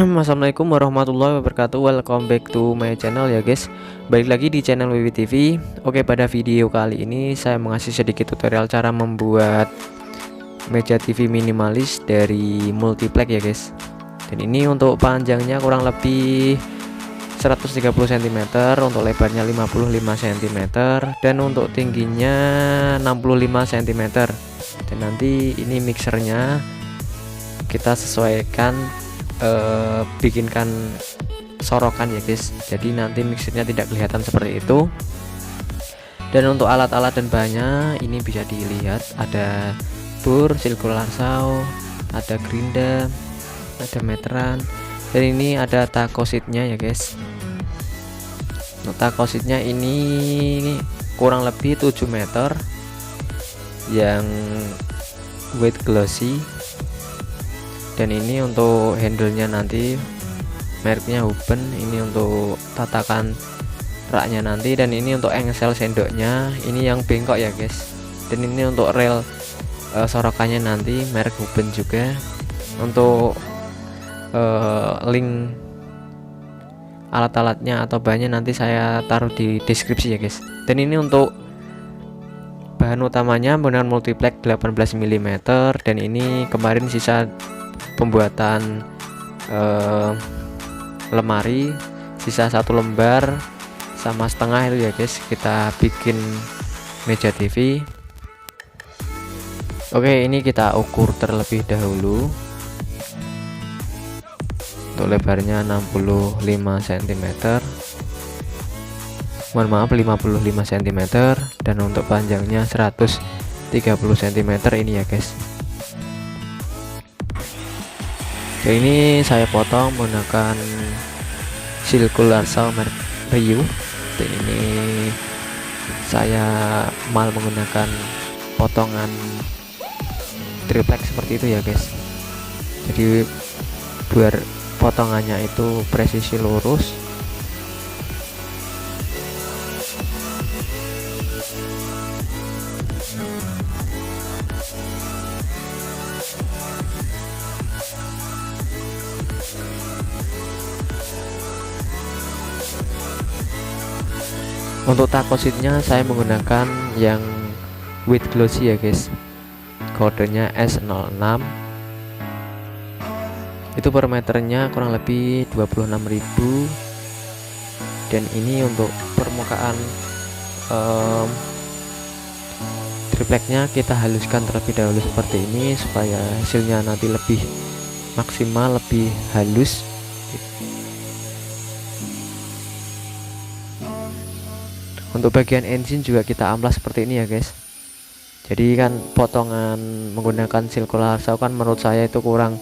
Assalamualaikum warahmatullahi wabarakatuh. Welcome back to my channel ya guys. Balik lagi di channel WW TV. Oke, pada video kali ini saya mengasih sedikit tutorial cara membuat meja TV minimalis dari multiplex ya guys. Dan ini untuk panjangnya kurang lebih 130 cm, untuk lebarnya 55 cm, dan untuk tingginya 65 cm. Dan nanti ini mixernya kita sesuaikan, bikinkan sorokan ya guys, jadi nanti mixernya tidak kelihatan seperti itu. Dan untuk alat-alat dan bahannya ini bisa dilihat, ada bor, circular saw, ada gerinda, ada meteran, dan ini ada taco seatnya ya guys. Untuk taco seatnya ini kurang lebih 7 meter yang weight glossy. Dan ini untuk handle-nya nanti mereknya Huben, ini untuk tatakan raknya nanti, dan ini untuk engsel sendoknya ini yang bengkok ya guys. Dan ini untuk rel sorokannya nanti merek Huben juga. Untuk link alat-alatnya atau bahannya nanti saya taruh di deskripsi ya guys. Dan ini untuk bahan utamanya menggunakan multiplex 18 mm, dan ini kemarin sisa pembuatan lemari, sisa 1 lembar sama setengah itu ya guys, kita bikin meja TV. Oke, ini kita ukur terlebih dahulu. Untuk lebarnya 65 cm, mohon maaf 55 cm, dan untuk panjangnya 130 cm ini ya guys. Jadi ini saya potong menggunakan circular saw merek Ryu. Dan ini saya mal menggunakan potongan triplex seperti itu ya guys. Jadi biar potongannya itu presisi lurus. Untuk taco seatnya saya menggunakan yang weight glossy ya guys, kodenya S06. Itu per meternya kurang lebih 26.000. Dan ini untuk permukaan triplexnya kita haluskan terlebih dahulu seperti ini, supaya hasilnya nanti lebih maksimal, lebih halus. Untuk bagian engine juga kita amplas seperti ini ya guys. Jadi kan potongan menggunakan circular saw kan menurut saya itu kurang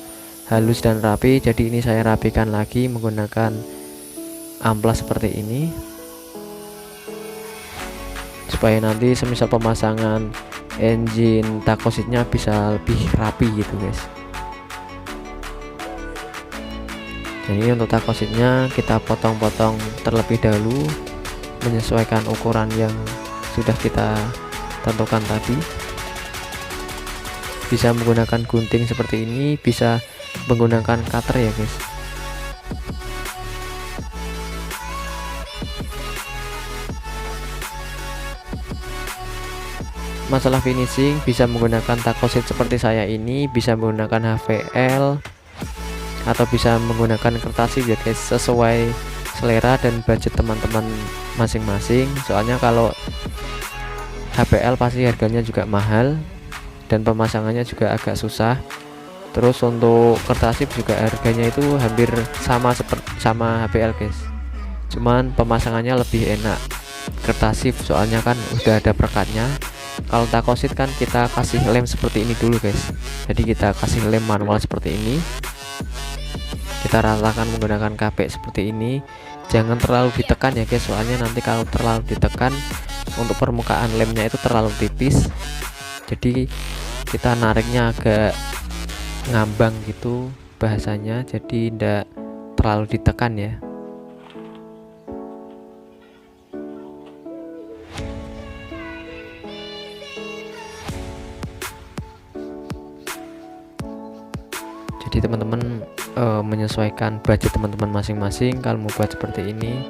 halus dan rapi, jadi ini saya rapikan lagi menggunakan amplas seperti ini, supaya nanti semisal pemasangan engine taco seatnya bisa lebih rapi gitu guys. Jadi untuk taco seatnya kita potong-potong terlebih dahulu menyesuaikan ukuran yang sudah kita tentukan tadi. Bisa menggunakan gunting seperti ini, bisa menggunakan cutter ya guys. Masalah finishing bisa menggunakan taco seat seperti saya ini, bisa menggunakan HVL, atau bisa menggunakan kertas ya guys, sesuai selera dan budget teman-teman masing-masing. Soalnya kalau HPL pasti harganya juga mahal dan pemasangannya juga agak susah. Terus untuk kertasip juga harganya itu hampir sama seperti sama HPL guys, cuman pemasangannya lebih enak kertasip, soalnya kan udah ada perekatnya. Kalau taco seat kan kita kasih lem seperti ini dulu guys, jadi kita kasih lem manual seperti ini, kita ratakan menggunakan kapek seperti ini. Jangan terlalu ditekan ya guys, soalnya nanti kalau terlalu ditekan untuk permukaan lemnya itu terlalu tipis, jadi kita nariknya agak ngambang gitu bahasanya, jadi tidak terlalu ditekan ya. Jadi teman-teman menyesuaikan budget teman-teman masing-masing. Kalau mau buat seperti ini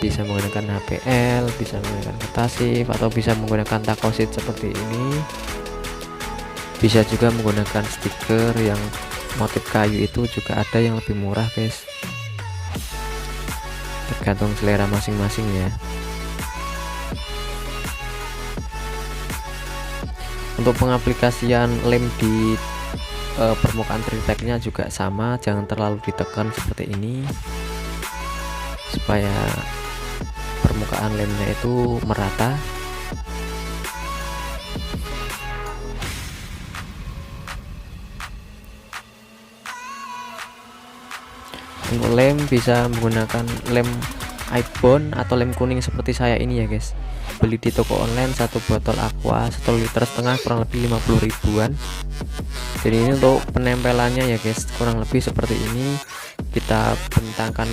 bisa menggunakan HPL, bisa menggunakan Ketasif, atau bisa menggunakan takosit seperti ini. Bisa juga menggunakan stiker yang motif kayu, itu juga ada yang lebih murah guys, tergantung selera masing-masing ya. Untuk pengaplikasian lem di permukaan triteknya juga sama, jangan terlalu ditekan seperti ini supaya permukaan lemnya itu merata. Untuk lem bisa menggunakan lem iPhone atau lem kuning seperti saya ini ya guys. Beli di toko online satu botol aqua 1,5 liter kurang lebih 50 ribuan. Jadi ini untuk penempelannya ya guys, kurang lebih seperti ini. Kita bentangkan,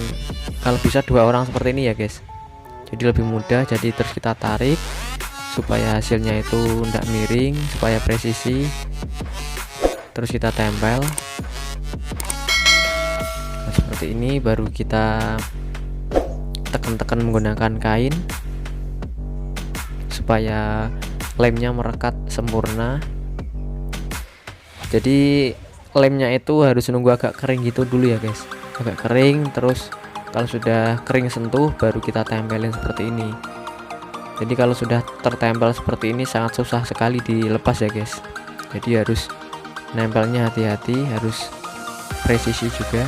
kalau bisa 2 orang seperti ini ya guys, jadi lebih mudah. Jadi terus kita tarik supaya hasilnya itu tidak miring, supaya presisi. Terus kita tempel seperti ini, baru kita tekan-tekan menggunakan kain supaya lemnya merekat sempurna. Jadi lemnya itu harus nunggu agak kering gitu dulu ya guys, agak kering. Terus kalau sudah kering sentuh baru kita tempelin seperti ini. Jadi kalau sudah tertempel seperti ini sangat susah sekali dilepas ya guys. Jadi harus nempelnya hati-hati, harus presisi juga.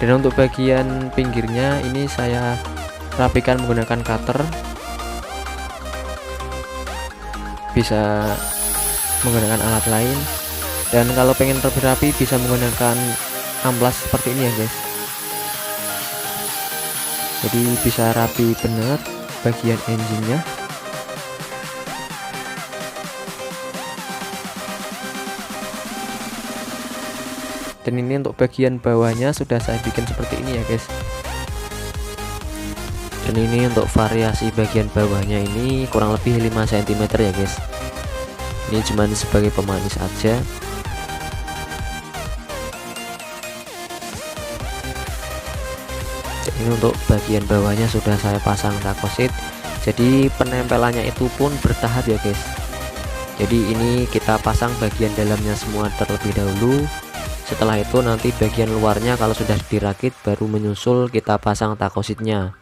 Dan untuk bagian pinggirnya ini saya rapikan menggunakan cutter, bisa menggunakan alat lain. Dan kalau pengen lebih rapi bisa menggunakan amplas seperti ini ya guys. Jadi bisa rapi benar bagian engine-nya. Dan ini untuk bagian bawahnya sudah saya bikin seperti ini ya guys. Dan ini untuk variasi bagian bawahnya ini kurang lebih 5 cm ya guys. Ini cuma sebagai pemanis aja. Ini untuk bagian bawahnya sudah saya pasang takosit. Jadi penempelannya itu pun bertahap ya guys. Jadi ini kita pasang bagian dalamnya semua terlebih dahulu. Setelah itu nanti bagian luarnya kalau sudah dirakit baru menyusul kita pasang takositnya.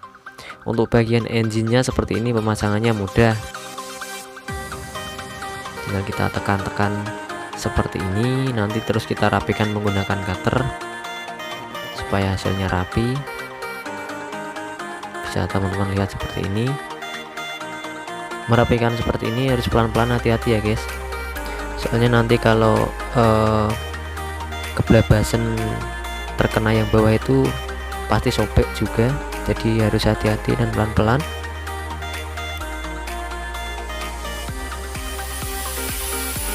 Untuk bagian engine-nya seperti ini, pemasangannya mudah. Tinggal kita tekan-tekan seperti ini, nanti terus kita rapikan menggunakan cutter supaya hasilnya rapi. Bisa teman-teman lihat seperti ini. Merapikan seperti ini harus pelan-pelan, hati-hati ya guys. Soalnya nanti kalau kebelabasan terkena yang bawah itu pasti sobek juga. Jadi harus hati-hati dan pelan-pelan.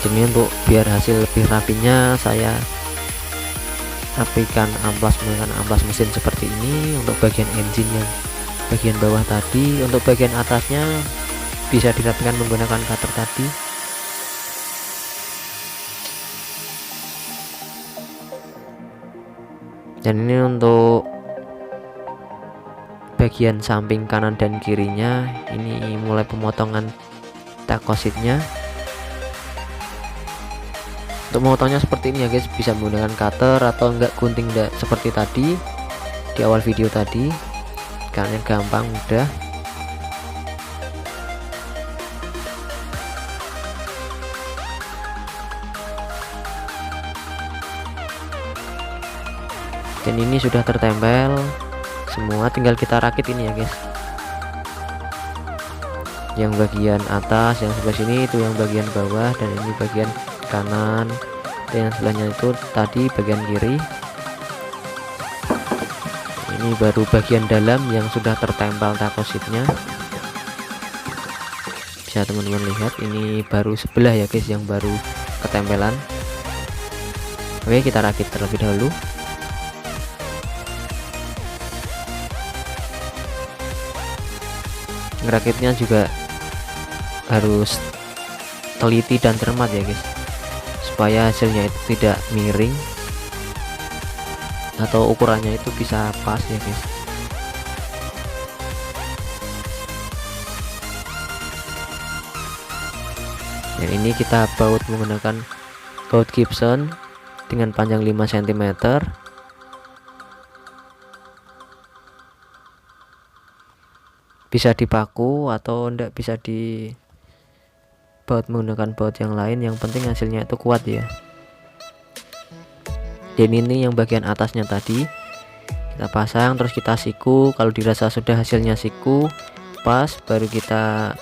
Jadi untuk biar hasil lebih rapinya saya rapikan amplas menggunakan amplas mesin seperti ini. Untuk bagian engine yang bagian bawah tadi, untuk bagian atasnya bisa dirapikan menggunakan cutter tadi. Dan ini untuk bagian samping kanan dan kirinya, ini mulai pemotongan takositnya. Untuk memotongnya seperti ini ya guys, bisa menggunakan cutter atau enggak gunting seperti tadi di awal video tadi, karena gampang mudah. Dan ini sudah tertempel semua, tinggal kita rakit ini ya guys. Yang bagian atas, yang sebelah sini itu yang bagian bawah, dan ini bagian kanan, dan yang sebelahnya itu tadi bagian kiri. Ini baru bagian dalam yang sudah tertempel takositnya. Bisa teman-teman lihat, ini baru sebelah ya guys yang baru ketempelan. Oke, kita rakit terlebih dahulu. Ngerakitnya juga harus teliti dan cermat ya guys, supaya hasilnya itu tidak miring atau ukurannya itu bisa pas ya guys. Dan ini kita baut menggunakan baut Gibson dengan panjang 5 cm. Bisa dipaku atau enggak, bisa di baut menggunakan baut yang lain, yang penting hasilnya itu kuat ya. Dan ini yang bagian atasnya tadi kita pasang, terus kita siku. Kalau dirasa sudah hasilnya siku pas, baru kita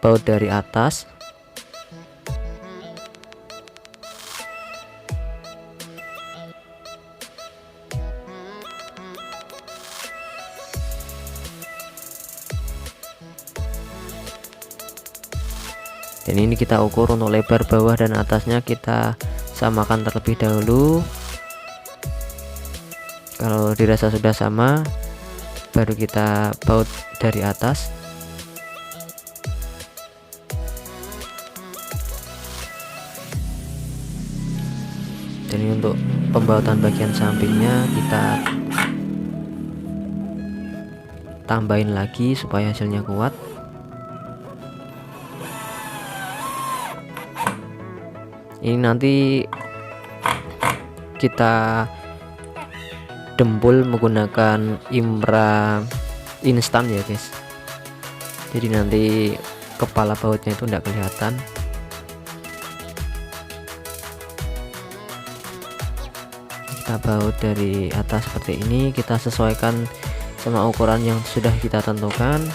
baut dari atas. Dan ini kita ukur untuk lebar bawah dan atasnya, kita samakan terlebih dahulu. Kalau dirasa sudah sama, baru kita baut dari atas. Dan ini untuk pembautan bagian sampingnya kita tambahin lagi supaya hasilnya kuat. Ini nanti kita dempul menggunakan Imra instan ya guys, jadi nanti kepala bautnya itu tidak kelihatan. Kita baut dari atas seperti ini, kita sesuaikan sama ukuran yang sudah kita tentukan.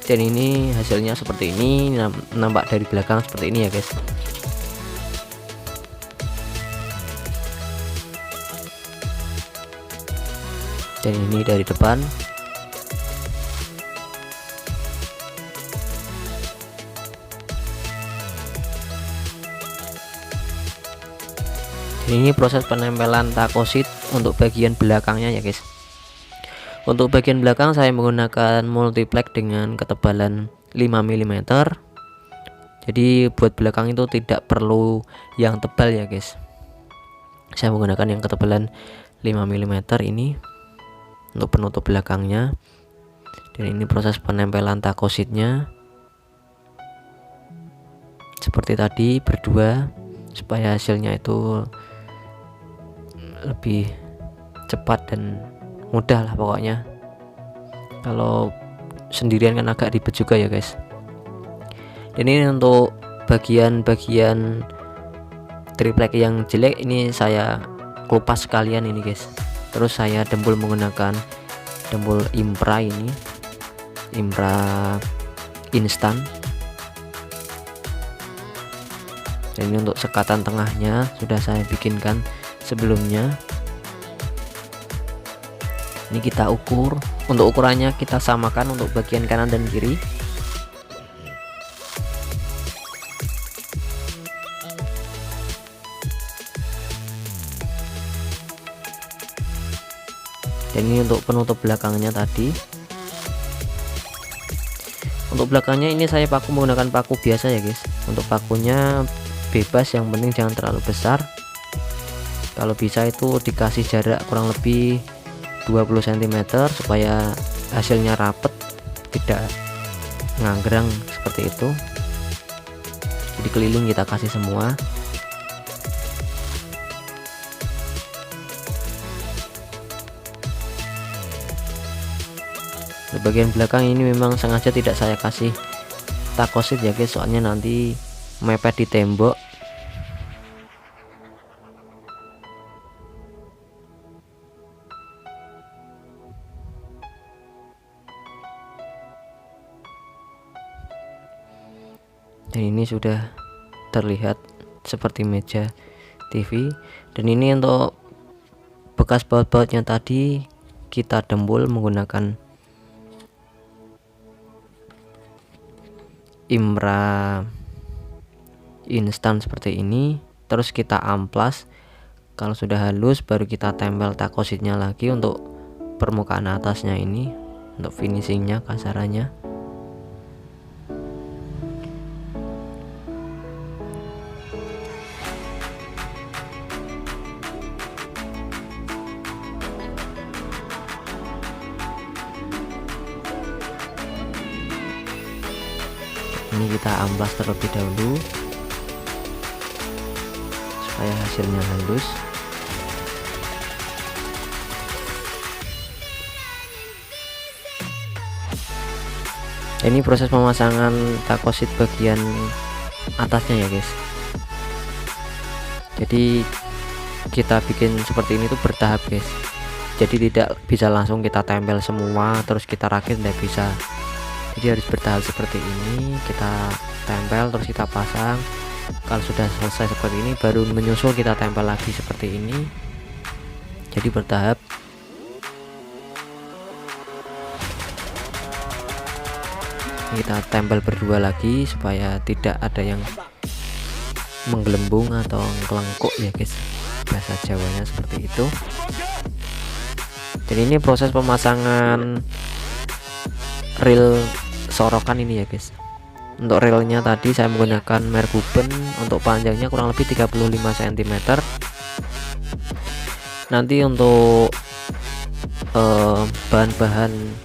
Dan ini hasilnya seperti ini, nampak dari belakang seperti ini ya guys. Dan ini dari depan. Dan ini proses penempelan takosit untuk bagian belakangnya ya guys. Untuk bagian belakang saya menggunakan multiplex dengan ketebalan 5 mm. Jadi buat belakang itu tidak perlu yang tebal ya guys. Saya menggunakan yang ketebalan 5 mm ini untuk penutup belakangnya. Dan ini proses penempelan takositnya seperti tadi, berdua, supaya hasilnya itu lebih cepat dan mudah lah pokoknya. Kalau sendirian kan agak ribet juga ya guys. Dan ini untuk bagian-bagian triplek yang jelek ini saya kupas sekalian ini guys. Terus saya dempul menggunakan dempul Imra ini, Imra instan. Dan ini untuk sekatan tengahnya sudah saya bikinkan sebelumnya. Ini kita ukur, untuk ukurannya kita samakan untuk bagian kanan dan kiri. Dan ini untuk penutup belakangnya tadi. Untuk belakangnya ini saya paku menggunakan paku biasa ya guys. Untuk pakunya bebas, yang penting jangan terlalu besar. Kalau bisa itu dikasih jarak kurang lebih 20 cm supaya hasilnya rapet, tidak nganggrang seperti itu. Jadi keliling kita kasih semua. Di bagian belakang ini memang sengaja tidak saya kasih takosit ya guys, soalnya nanti mepet di tembok. Dan ini sudah terlihat seperti meja TV. Dan ini untuk bekas baut-bautnya tadi kita dembul menggunakan Imra instan seperti ini, terus kita amplas. Kalau sudah halus baru kita tempel takositnya lagi untuk permukaan atasnya ini, untuk finishingnya kasarannya. Ini kita amplas terlebih dahulu supaya hasilnya halus. Ini proses pemasangan takosit bagian atasnya ya guys. Jadi kita bikin seperti ini tuh bertahap guys. Jadi tidak bisa langsung kita tempel semua terus kita rakit, tidak bisa. Jadi harus bertahap seperti ini, kita tempel terus kita pasang. Kalau sudah selesai seperti ini baru menyusul kita tempel lagi seperti ini. Jadi bertahap. Kita tempel berdua lagi supaya tidak ada yang menggelembung atau kelengkuk ya guys, bahasa Jawanya seperti itu. Jadi ini proses pemasangan reel sorokan ini ya guys. Untuk reelnya tadi saya menggunakan Merguben, untuk panjangnya kurang lebih 35 cm. Nanti untuk bahan-bahan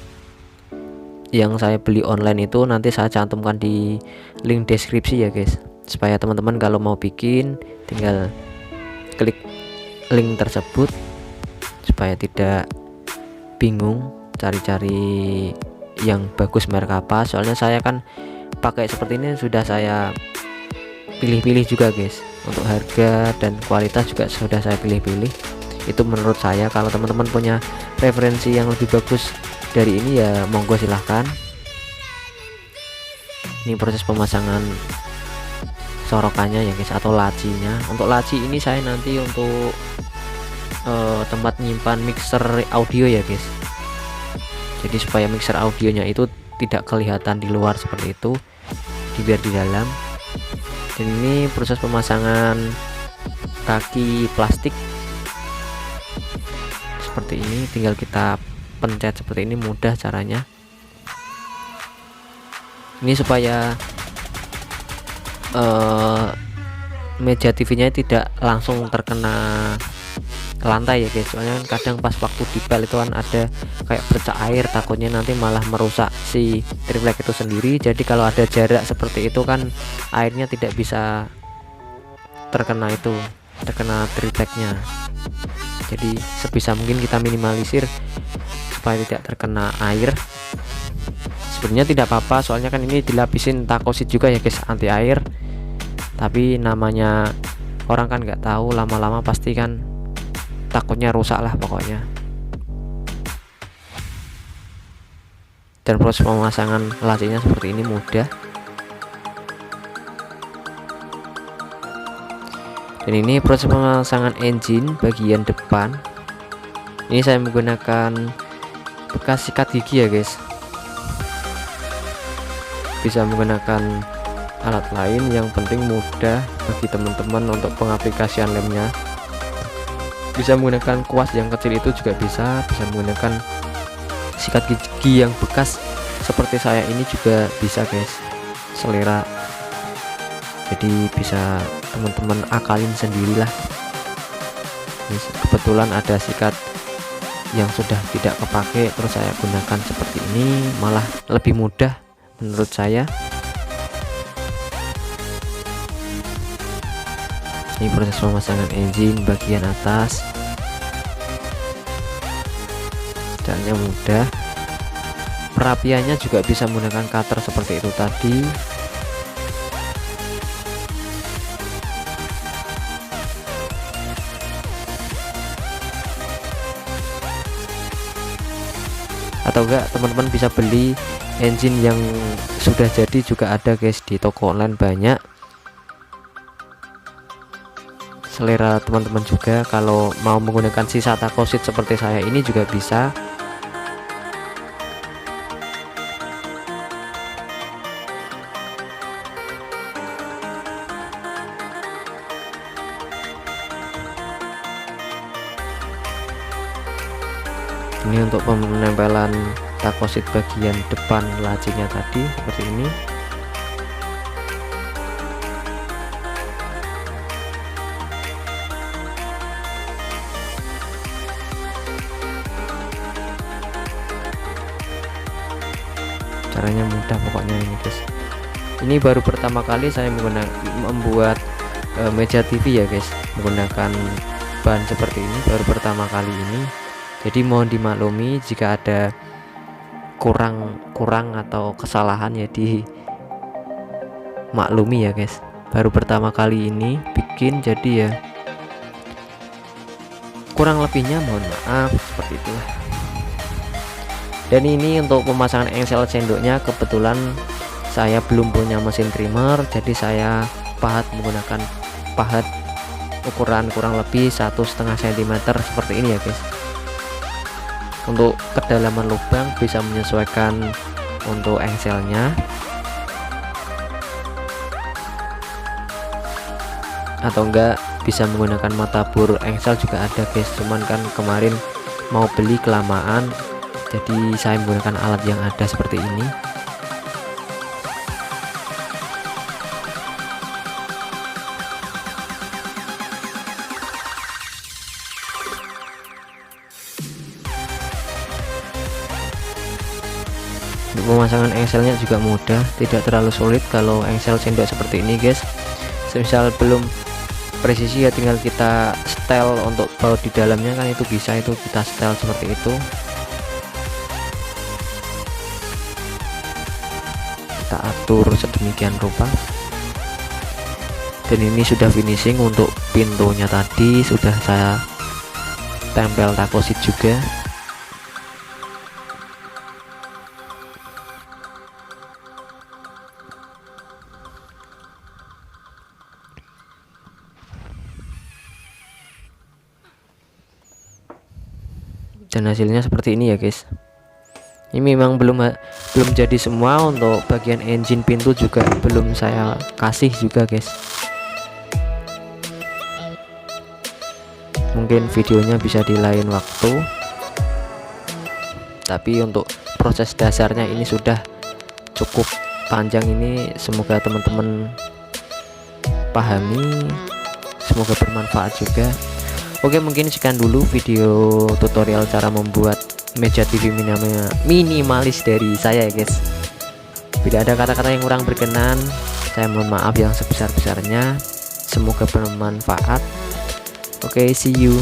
yang saya beli online itu nanti saya cantumkan di link deskripsi ya guys, supaya teman-teman kalau mau bikin tinggal klik link tersebut supaya tidak bingung cari-cari yang bagus merek apa. Soalnya saya kan pakai seperti ini sudah saya pilih-pilih juga guys, untuk harga dan kualitas juga sudah saya pilih-pilih. Itu menurut saya. Kalau teman-teman punya referensi yang lebih bagus dari ini ya monggo silahkan. Ini proses pemasangan sorokannya ya guys, atau lacinya. Untuk laci ini saya nanti untuk tempat menyimpan mixer audio ya guys. Jadi supaya mixer audionya itu tidak kelihatan di luar seperti itu, biar di dalam. Dan ini proses pemasangan kaki plastik seperti ini, tinggal kita pencet seperti ini, mudah caranya. Ini supaya meja TV-nya tidak langsung terkena lantai ya guys. Soalnya kadang pas waktu dipel itu kan ada kayak bercak air, takutnya nanti malah merusak si triplek itu sendiri. Jadi kalau ada jarak seperti itu kan airnya tidak bisa terkena tripleknya. Jadi sebisa mungkin kita minimalisir supaya tidak terkena air. Sebenarnya tidak apa-apa, soalnya kan ini dilapisin takosit juga ya guys, anti air. Tapi namanya orang kan nggak tahu, lama-lama pasti kan takutnya rusak lah pokoknya. Dan proses pemasangan lacinya seperti ini mudah. Dan ini proses pemasangan engine bagian depan. Ini saya menggunakan bekas sikat gigi ya guys. Bisa menggunakan alat lain, yang penting mudah bagi teman-teman untuk pengaplikasian lemnya. Bisa menggunakan kuas yang kecil itu juga bisa menggunakan sikat gigi yang bekas seperti saya ini juga bisa guys, selera. Jadi bisa teman-teman akalin sendirilah. Ini kebetulan ada sikat yang sudah tidak kepake, terus saya gunakan seperti ini, malah lebih mudah menurut saya. Ini proses pemasangan engine bagian atas, caranya mudah. Perapiannya juga bisa menggunakan cutter seperti itu tadi. Atau enggak teman-teman bisa beli engine yang sudah jadi juga ada guys, di toko online banyak. selera teman-teman juga. Kalau mau menggunakan sisa takosit seperti saya ini juga bisa. Ini untuk penempelan takosit bagian depan lacinya tadi seperti ini. Caranya mudah pokoknya ini guys. Ini baru pertama kali saya membuat meja TV ya guys, menggunakan bahan seperti ini, baru pertama kali ini. Jadi mohon dimaklumi jika ada kurang atau kesalahan, ya dimaklumi ya guys. Baru pertama kali ini bikin, jadi ya kurang lebihnya mohon maaf seperti itulah. Dan ini untuk pemasangan engsel sendoknya, kebetulan saya belum punya mesin trimmer, jadi saya pahat menggunakan pahat ukuran kurang lebih 1,5 cm seperti ini ya guys. Untuk kedalaman lubang bisa menyesuaikan untuk engselnya, atau enggak bisa menggunakan mata bor engsel juga ada guys. Cuman kan kemarin mau beli kelamaan, jadi saya menggunakan alat yang ada seperti ini. Untuk pemasangan engselnya juga mudah, tidak terlalu sulit kalau engsel sendok seperti ini guys. Semisal belum presisi ya tinggal kita setel untuk baut di dalamnya, kan itu bisa, itu kita setel seperti itu. Kita atur sedemikian rupa. Dan ini sudah finishing. Untuk pintunya tadi sudah saya tempel takosit juga. Dan hasilnya seperti ini ya guys. Ini memang belum jadi semua. Untuk bagian engine pintu juga belum saya kasih juga guys. Mungkin videonya bisa di lain waktu, tapi untuk proses dasarnya ini sudah cukup panjang. Ini semoga teman-teman pahami, semoga bermanfaat juga. Oke, mungkin sekian dulu video tutorial cara membuat meja TV minimalis dari saya ya guys. Bila ada kata-kata yang kurang berkenan, saya mohon maaf yang sebesar-besarnya. Semoga bermanfaat. Oke, see you.